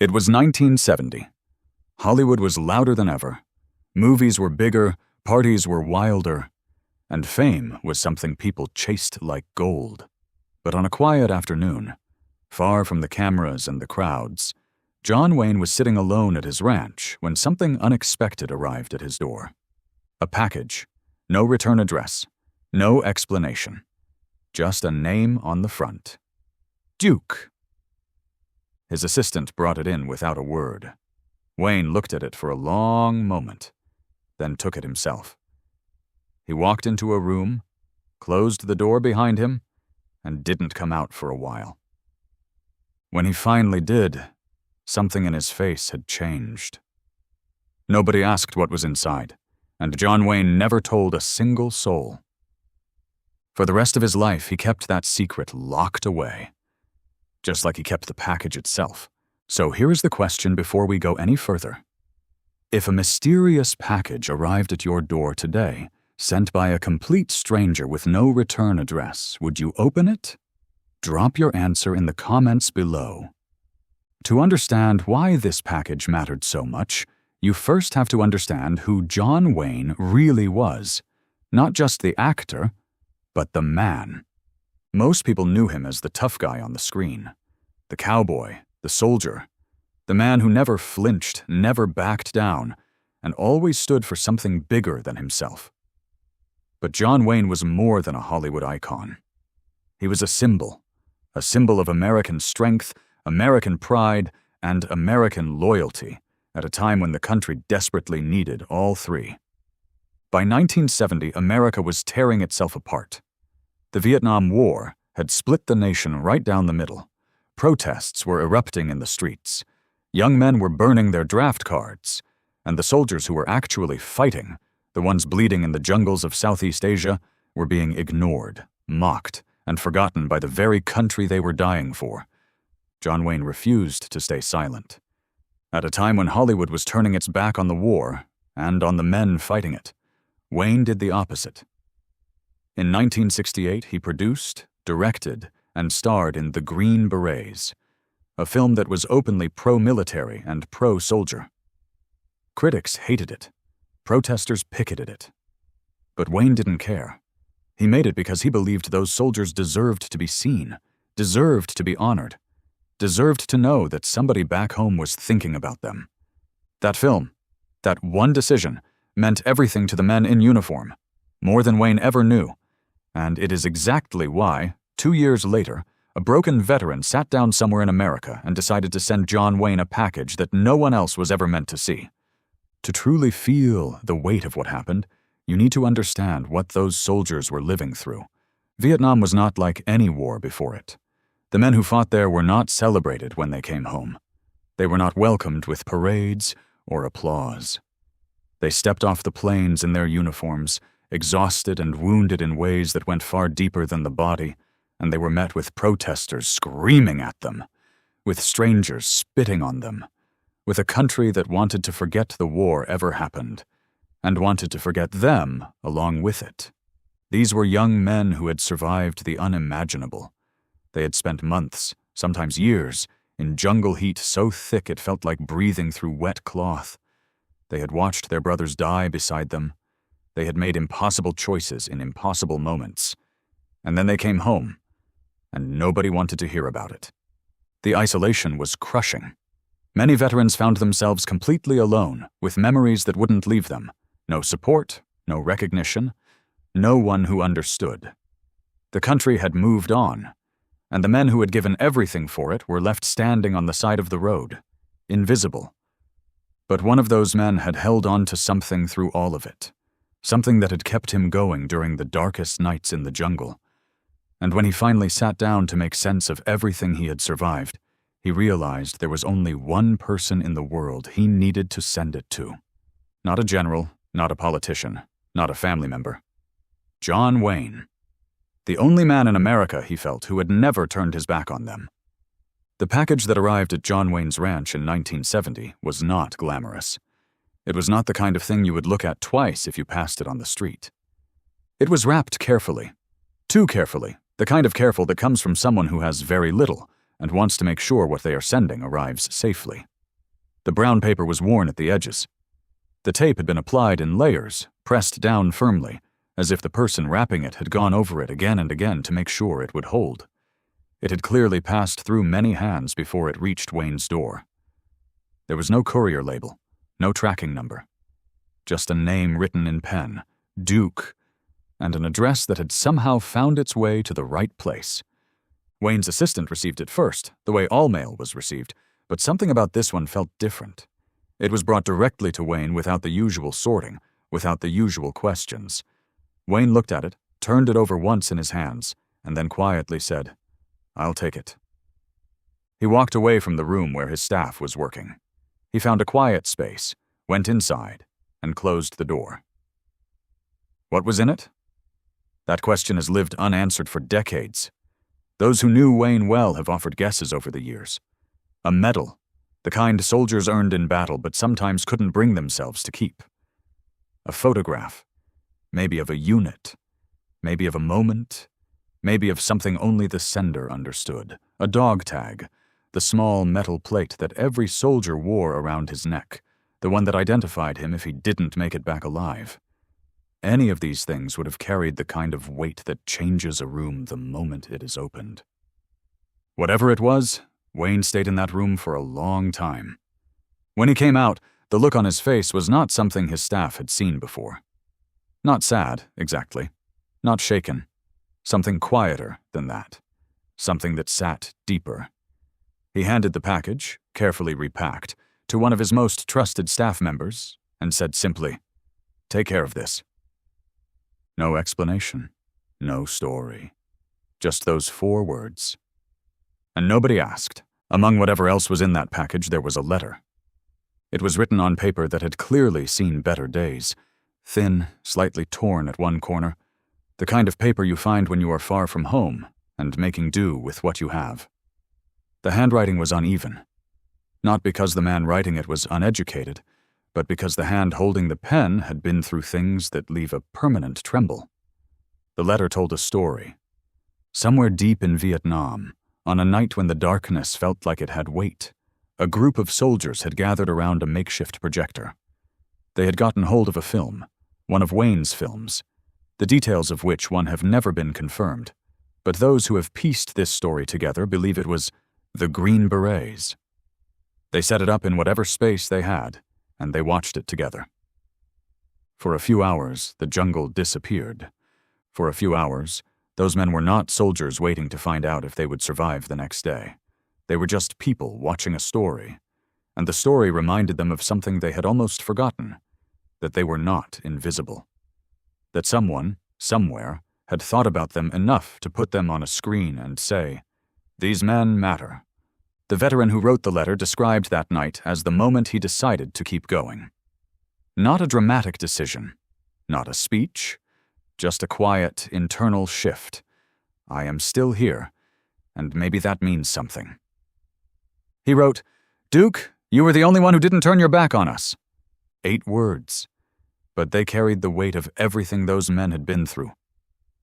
It was 1970. Hollywood was louder than ever. Movies were bigger, parties were wilder, and fame was something people chased like gold. But on a quiet afternoon, far from the cameras and the crowds, John Wayne was sitting alone at his ranch when something unexpected arrived at his door. A package, no return address, no explanation, just a name on the front. Duke. His assistant brought it in without a word. Wayne looked at it for a long moment, then took it himself. He walked into a room, closed the door behind him, and didn't come out for a while. When he finally did, something in his face had changed. Nobody asked what was inside, and John Wayne never told a single soul. For the rest of his life, he kept that secret locked away, just like he kept the package itself. So here is the question before we go any further. If a mysterious package arrived at your door today, sent by a complete stranger with no return address, would you open it? Drop your answer in the comments below. To understand why this package mattered so much, you first have to understand who John Wayne really was. Not just the actor, but the man. Most people knew him as the tough guy on the screen. The cowboy, the soldier, the man who never flinched, never backed down, and always stood for something bigger than himself. But John Wayne was more than a Hollywood icon. He was a symbol of American strength, American pride, and American loyalty at a time when the country desperately needed all three. By 1970, America was tearing itself apart. The Vietnam War had split the nation right down the middle. Protests were erupting in the streets. Young men were burning their draft cards, and the soldiers who were actually fighting, the ones bleeding in the jungles of Southeast Asia, were being ignored, mocked, and forgotten by the very country they were dying for. John Wayne refused to stay silent. At a time when Hollywood was turning its back on the war and on the men fighting it, Wayne did the opposite. In 1968, he produced, directed, and starred in The Green Berets, a film that was openly pro-military and pro-soldier. Critics hated it. Protesters picketed it. But Wayne didn't care. He made it because he believed those soldiers deserved to be seen, deserved to be honored, deserved to know that somebody back home was thinking about them. That film, that one decision, meant everything to the men in uniform, more than Wayne ever knew, and it is exactly why, 2 years later, a broken veteran sat down somewhere in America and decided to send John Wayne a package that no one else was ever meant to see. To truly feel the weight of what happened, you need to understand what those soldiers were living through. Vietnam was not like any war before it. The men who fought there were not celebrated when they came home. They were not welcomed with parades or applause. They stepped off the planes in their uniforms, exhausted and wounded in ways that went far deeper than the body, and they were met with protesters screaming at them, with strangers spitting on them, with a country that wanted to forget the war ever happened, and wanted to forget them along with it. These were young men who had survived the unimaginable. They had spent months, sometimes years, in jungle heat so thick it felt like breathing through wet cloth. They had watched their brothers die beside them. They had made impossible choices in impossible moments. And then they came home, and nobody wanted to hear about it. The isolation was crushing. Many veterans found themselves completely alone, with memories that wouldn't leave them. No support, no recognition, no one who understood. The country had moved on, and the men who had given everything for it were left standing on the side of the road, invisible. But one of those men had held on to something through all of it, something that had kept him going during the darkest nights in the jungle. And when he finally sat down to make sense of everything he had survived, he realized there was only one person in the world he needed to send it to. Not a general, not a politician, not a family member. John Wayne. The only man in America, he felt, who had never turned his back on them. The package that arrived at John Wayne's ranch in 1970 was not glamorous. It was not the kind of thing you would look at twice if you passed it on the street. It was wrapped carefully. Too carefully, the kind of careful that comes from someone who has very little and wants to make sure what they are sending arrives safely. The brown paper was worn at the edges. The tape had been applied in layers, pressed down firmly, as if the person wrapping it had gone over it again and again to make sure it would hold. It had clearly passed through many hands before it reached Wayne's door. There was no courier label, no tracking number. Just a name written in pen, Duke, and an address that had somehow found its way to the right place. Wayne's assistant received it first, the way all mail was received, but something about this one felt different. It was brought directly to Wayne without the usual sorting, without the usual questions. Wayne looked at it, turned it over once in his hands, and then quietly said, "I'll take it." He walked away from the room where his staff was working. He found a quiet space, went inside, and closed the door. What was in it? That question has lived unanswered for decades. Those who knew Wayne well have offered guesses over the years. A medal, the kind soldiers earned in battle but sometimes couldn't bring themselves to keep. A photograph, maybe of a unit, maybe of a moment, maybe of something only the sender understood. A dog tag, the small metal plate that every soldier wore around his neck, the one that identified him if he didn't make it back alive. Any of these things would have carried the kind of weight that changes a room the moment it is opened. Whatever it was, Wayne stayed in that room for a long time. When he came out, the look on his face was not something his staff had seen before. Not sad, exactly. Not shaken. Something quieter than that. Something that sat deeper. He handed the package, carefully repacked, to one of his most trusted staff members and said simply, "Take care of this." No explanation, no story. Just those 4 words. And nobody asked. Among whatever else was in that package, there was a letter. It was written on paper that had clearly seen better days, thin, slightly torn at one corner, the kind of paper you find when you are far from home and making do with what you have. The handwriting was uneven, not because the man writing it was uneducated, but because the hand holding the pen had been through things that leave a permanent tremble. The letter told a story. Somewhere deep in Vietnam, on a night when the darkness felt like it had weight, a group of soldiers had gathered around a makeshift projector. They had gotten hold of a film, one of Wayne's films, the details of which one have never been confirmed, but those who have pieced this story together believe it was the Green Berets. They set it up in whatever space they had, and they watched it together. For a few hours, the jungle disappeared. For a few hours, those men were not soldiers waiting to find out if they would survive the next day. They were just people watching a story, and the story reminded them of something they had almost forgotten, that they were not invisible. That someone, somewhere, had thought about them enough to put them on a screen and say, "These men matter." The veteran who wrote the letter described that night as the moment he decided to keep going. Not a dramatic decision, not a speech, just a quiet, internal shift. I am still here, and maybe that means something. He wrote, "Duke, you were the only one who didn't turn your back on us." 8 words, but they carried the weight of everything those men had been through.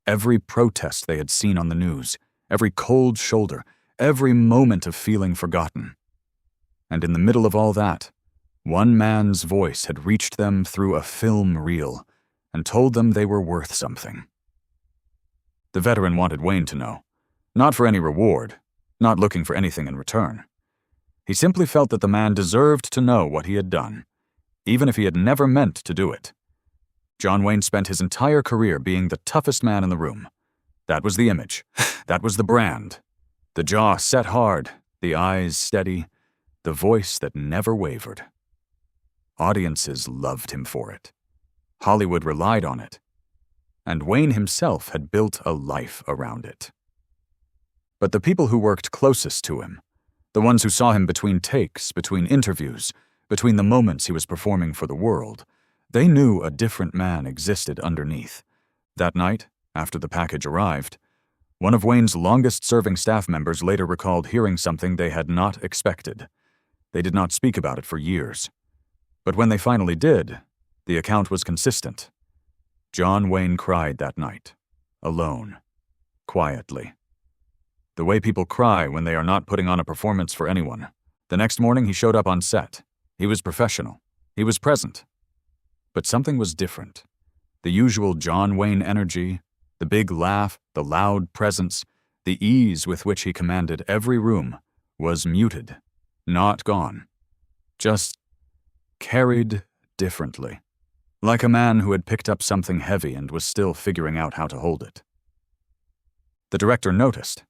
Every protest they had seen on the news, every cold shoulder, every moment of feeling forgotten. And in the middle of all that, one man's voice had reached them through a film reel and told them they were worth something. The veteran wanted Wayne to know, not for any reward, not looking for anything in return. He simply felt that the man deserved to know what he had done, even if he had never meant to do it. John Wayne spent his entire career being the toughest man in the room. That was the image. That was the brand. The jaw set hard, the eyes steady, the voice that never wavered. Audiences loved him for it. Hollywood relied on it. And Wayne himself had built a life around it. But the people who worked closest to him, the ones who saw him between takes, between interviews, between the moments he was performing for the world, they knew a different man existed underneath. That night, after the package arrived, one of Wayne's longest-serving staff members later recalled hearing something they had not expected. They did not speak about it for years. But when they finally did, the account was consistent. John Wayne cried that night, alone, quietly. The way people cry when they are not putting on a performance for anyone. The next morning he showed up on set. He was professional. He was present. But something was different. The usual John Wayne energy, the big laugh, the loud presence, the ease with which he commanded every room was muted, not gone, just carried differently, like a man who had picked up something heavy and was still figuring out how to hold it. The director noticed.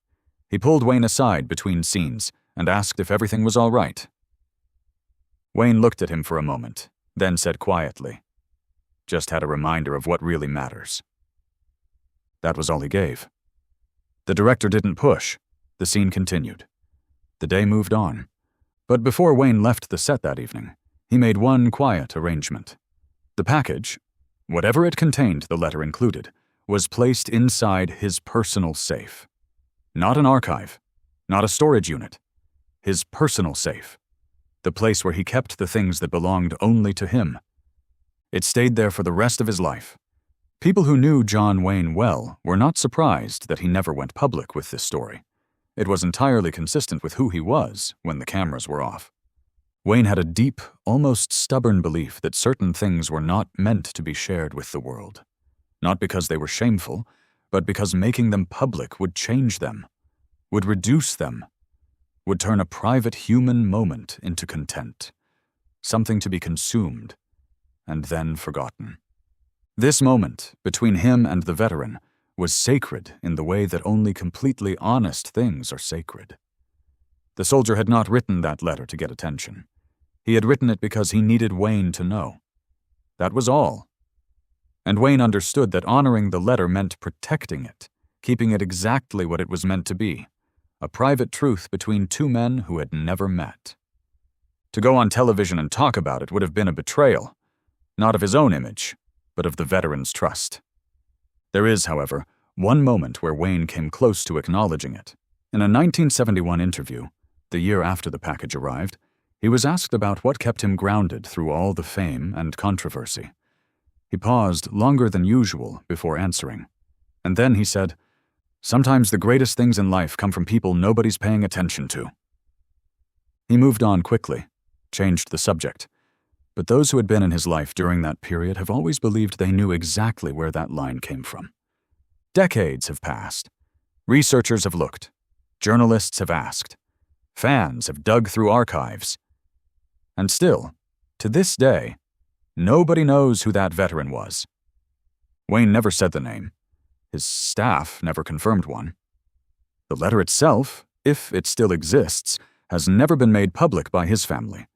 He pulled Wayne aside between scenes and asked if everything was all right. Wayne looked at him for a moment, then said quietly, "Just had a reminder of what really matters." That was all he gave. The director didn't push. The scene continued. The day moved on. But before Wayne left the set that evening, he made one quiet arrangement. The package, whatever it contained, the letter included, was placed inside his personal safe. Not an archive, not a storage unit. His personal safe. The place where he kept the things that belonged only to him. It stayed there for the rest of his life. People who knew John Wayne well were not surprised that he never went public with this story. It was entirely consistent with who he was when the cameras were off. Wayne had a deep, almost stubborn belief that certain things were not meant to be shared with the world. Not because they were shameful, but because making them public would change them, would reduce them, would turn a private human moment into content, something to be consumed and then forgotten. This moment, between him and the veteran, was sacred in the way that only completely honest things are sacred. The soldier had not written that letter to get attention. He had written it because he needed Wayne to know. That was all. And Wayne understood that honoring the letter meant protecting it, keeping it exactly what it was meant to be, a private truth between two men who had never met. To go on television and talk about it would have been a betrayal, not of his own image, but of the veteran's trust. There is, however, one moment where Wayne came close to acknowledging it. In a 1971 interview, the year after the package arrived, he was asked about what kept him grounded through all the fame and controversy. He paused longer than usual before answering, and then he said, "Sometimes the greatest things in life come from people nobody's paying attention to." He moved on quickly, changed the subject, but those who had been in his life during that period have always believed they knew exactly where that line came from. Decades have passed. Researchers have looked. Journalists have asked. Fans have dug through archives. And still, to this day, nobody knows who that veteran was. Wayne never said the name. His staff never confirmed one. The letter itself, if it still exists, has never been made public by his family.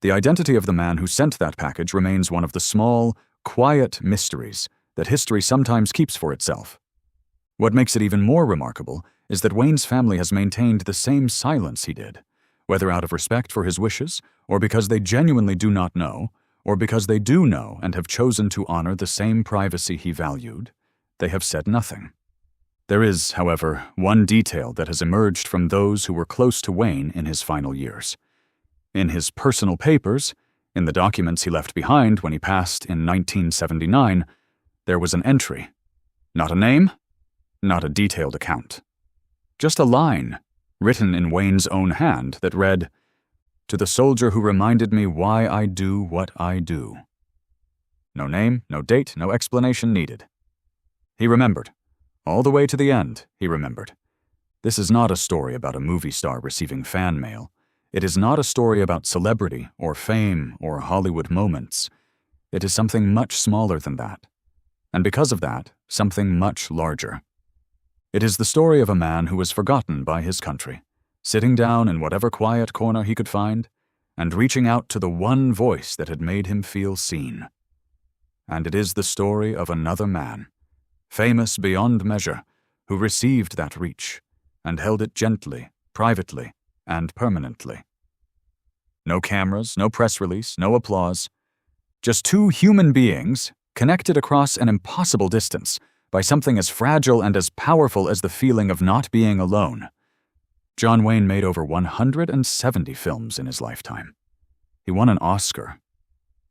The identity of the man who sent that package remains one of the small, quiet mysteries that history sometimes keeps for itself. What makes it even more remarkable is that Wayne's family has maintained the same silence he did, whether out of respect for his wishes, or because they genuinely do not know, or because they do know and have chosen to honor the same privacy he valued. They have said nothing. There is, however, one detail that has emerged from those who were close to Wayne in his final years. In his personal papers, in the documents he left behind when he passed in 1979, there was an entry. Not a name, not a detailed account. Just a line, written in Wayne's own hand, that read, "To the soldier who reminded me why I do what I do." No name, no date, no explanation needed. He remembered. All the way to the end, he remembered. This is not a story about a movie star receiving fan mail. It is not a story about celebrity or fame or Hollywood moments. It is something much smaller than that. And because of that, something much larger. It is the story of a man who was forgotten by his country, sitting down in whatever quiet corner he could find, and reaching out to the one voice that had made him feel seen. And it is the story of another man, famous beyond measure, who received that reach and held it gently, privately, and permanently. No cameras, no press release, no applause. Just two human beings connected across an impossible distance by something as fragile and as powerful as the feeling of not being alone. John Wayne made over 170 films in his lifetime. He won an Oscar.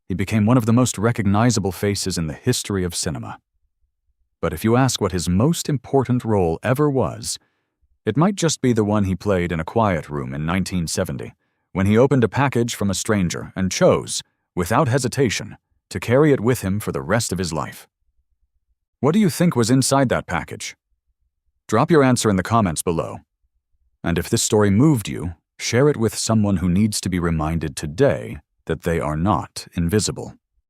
He became one of the most recognizable faces in the history of cinema. But if you ask what his most important role ever was, it might just be the one he played in a quiet room in 1970 when he opened a package from a stranger and chose, without hesitation, to carry it with him for the rest of his life. What do you think was inside that package? Drop your answer in the comments below. And if this story moved you, share it with someone who needs to be reminded today that they are not invisible.